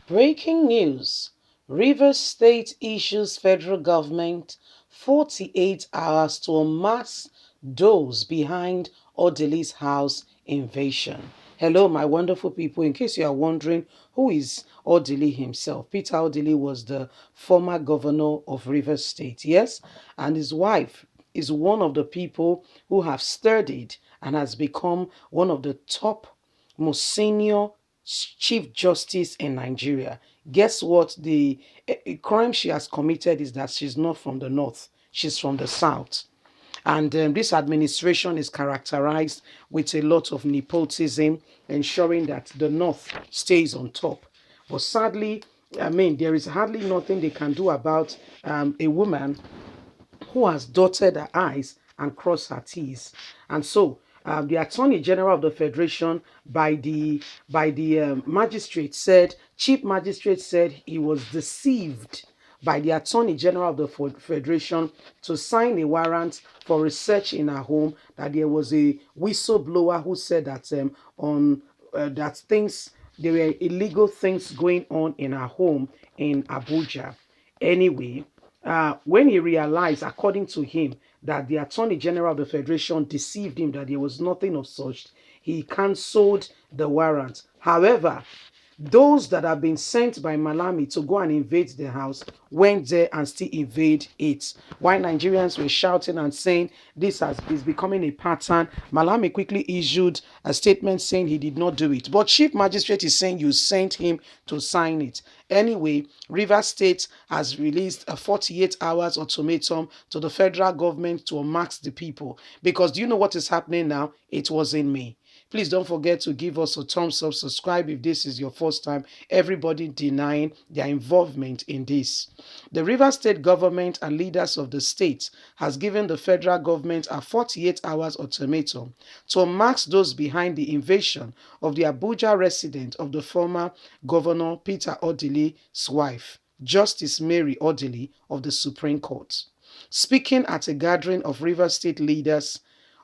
Breaking news. Rivers State issues federal government 48 hours to unmask those behind Odili's house invasion. Hello, my wonderful people. In case you are wondering, who is Odili himself? Peter Odili was the former governor of Rivers State, yes? And his wife is one of the people who have studied and has become one of the top most senior chief justice in Nigeria. Guess what? The crime she has committed is that she's not from the north, she's from the south. And this administration is characterized with a lot of nepotism, ensuring that the north stays on top. But sadly, I mean, there is hardly nothing they can do about a woman who has dotted her I's and crossed her T's. And so the Attorney General of the Federation by the magistrate said, Chief Magistrate said he was deceived by the Attorney General of the Federation to sign a warrant for research in her home, that there was a whistleblower who said that on that things there were illegal things going on in her home in Abuja. Anyway, when he realized, according to him, that the Attorney General of the Federation deceived him, that there was nothing of such, he cancelled the warrant. However, those that have been sent by Malami to go and invade the house went there and still invade it. While Nigerians were shouting and saying this is becoming a pattern, Malami quickly issued a statement saying he did not do it. But Chief Magistrate is saying you sent him to sign it. Anyway, Rivers State has released a 48 hours ultimatum to the federal government to unmask the people. Because do you know what is happening now? It was in May. Please don't forget to give us a thumbs up, subscribe if this is your first time. Everybody denying their involvement in this. The Rivers State government and leaders of the state has given the federal government a 48 hours ultimatum to unmask those behind the invasion of the Abuja resident of the former Governor Peter Odili's wife, Justice Mary Odili of the Supreme Court. Speaking at a gathering of Rivers State leaders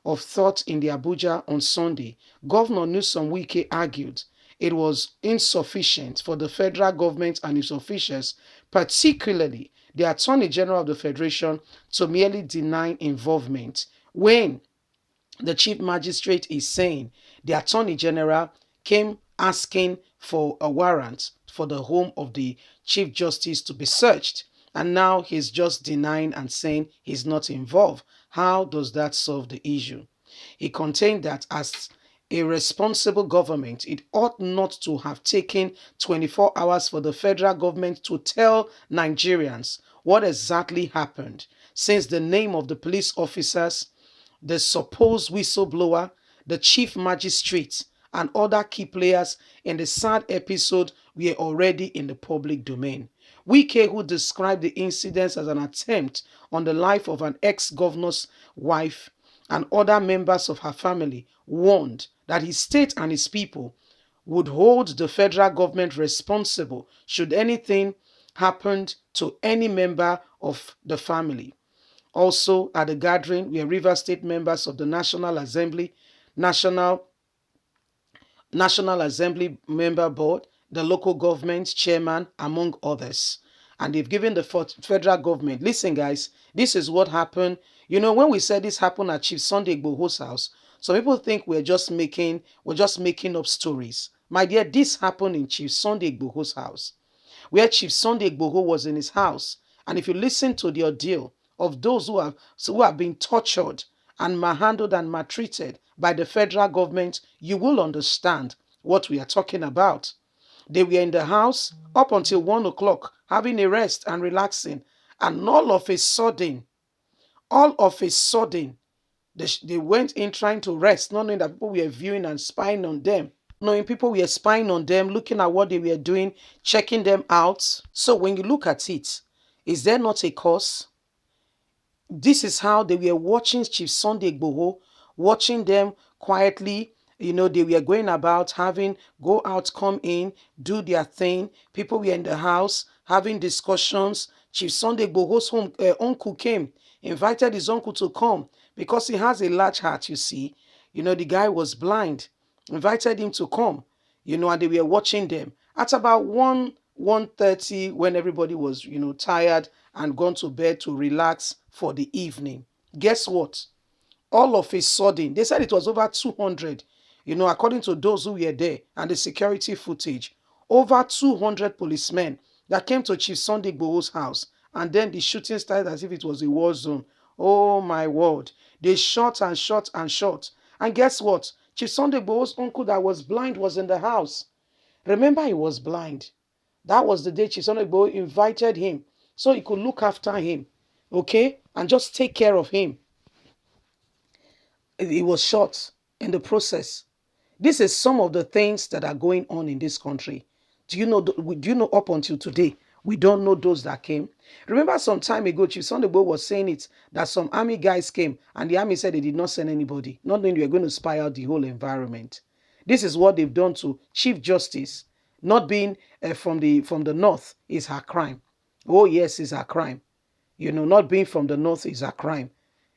of thought in the Abuja on Sunday, Governor Nyesom Wike argued it was insufficient for the federal government and its officials, particularly the Attorney General of the Federation, to merely deny involvement when the Chief Magistrate is saying the Attorney General came asking for a warrant for the home of the Chief Justice to be searched. And now he's just denying and saying he's not involved. How does that solve the issue? He contained that as a responsible government, it ought not to have taken 24 hours for the federal government to tell Nigerians what exactly happened, since the name of the police officers, the supposed whistleblower, the chief magistrate, and other key players in the sad episode were already in the public domain. Wike, who described the incidents as an attempt on the life of an ex-governor's wife and other members of her family, warned that his state and his people would hold the federal government responsible should anything happen to any member of the family. Also at the gathering were Rivers State members of the National Assembly, National Assembly Member Board, the local government chairman, among others. And they've given the federal government, listen guys, this is what happened. You know, when we said this happened at Chief Sunday Igboho's house, some people think we're just making up stories. My dear, this happened in Chief Sunday Igboho's house, where Chief Sunday Igboho was in his house. And if you listen to the ordeal of those who have been tortured and manhandled and maltreated by the federal government, you will understand what we are talking about. They were in the house up until 1 o'clock, having a rest and relaxing. And all of a sudden, they went in trying to rest, not knowing that people were viewing and spying on them. Knowing people were spying on them, looking at what they were doing, checking them out. So when you look at it, is there not a cause? This is how they were watching Chief Sunday Igboho, watching them quietly. You know, they were going about go out, come in, do their thing. People were in the house having discussions. Chief Sunday Igboho's uncle came, invited his uncle to come because he has a large heart, you see. You know, the guy was blind, invited him to come, you know, and they were watching them. At about 1 1:30 when everybody was, tired and gone to bed to relax for the evening. Guess what? All of a sudden, they said it was over 200, according to those who were there and the security footage, over 200 policemen that came to Chief Sunday Igboho's house. And then the shooting started as if it was a war zone. Oh my word. They shot and shot and shot. And guess what? Chief Sunday Igboho's uncle that was blind was in the house. Remember, he was blind. That was the day Chief Sunday Igboho invited him so he could look after him, okay, and just take care of him. He was shot in the process. This is some of the things that are going on in this country. Do you know? Up until today, we don't know those that came. Remember, some time ago, Chief Sunday was saying it that some army guys came, and the army said they did not send anybody, not knowing they were going to spy out the whole environment. This is what they've done to Chief Justice. Not being from the north is her crime. Oh yes, is her crime. Not being from the north is a crime.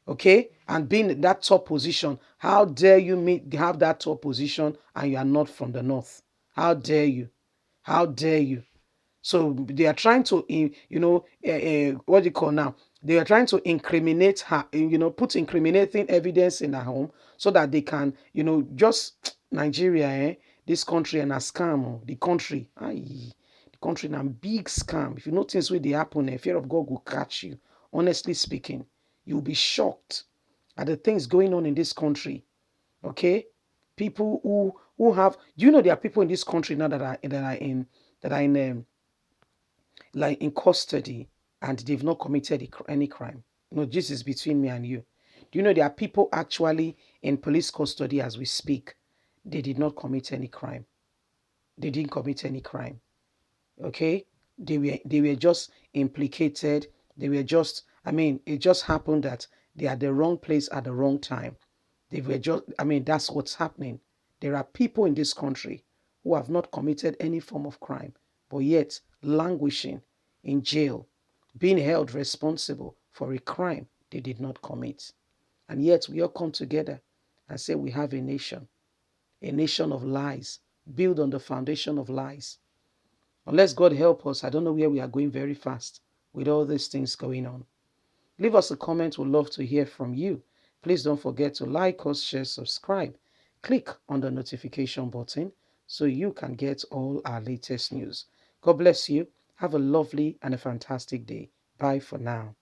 Okay? And being in that top position, how dare you have that top position and you are not from the north? How dare you? How dare you? So they are trying to, what do you call now? They are trying to incriminate her, put incriminating evidence in her home so that they can, just Nigeria, this country and a scam, the country. Aye, the country and a big scam. If you know things will happen, fear of God will catch you. Honestly speaking, you'll be shocked at the things going on in this country. Okay, people who have, do you know there are people in this country now that are in like in custody and they've not committed any crime. No, this is between me and you. Do you know there are people actually in police custody as we speak? They did not commit any crime. They didn't commit any crime. Okay? They were just implicated. They were just, it just happened that they are at the wrong place at the wrong time. They were just, that's what's happening. There are people in this country who have not committed any form of crime, but yet languishing in jail, being held responsible for a crime they did not commit. And yet we all come together and say we have a nation of lies, built on the foundation of lies. Unless God help us, I don't know where we are going very fast with all these things going on. Leave us a comment. We'd love to hear from you. Please don't forget to like us, share, subscribe. Click on the notification button so you can get all our latest news. God bless you. Have a lovely and a fantastic day. Bye for now.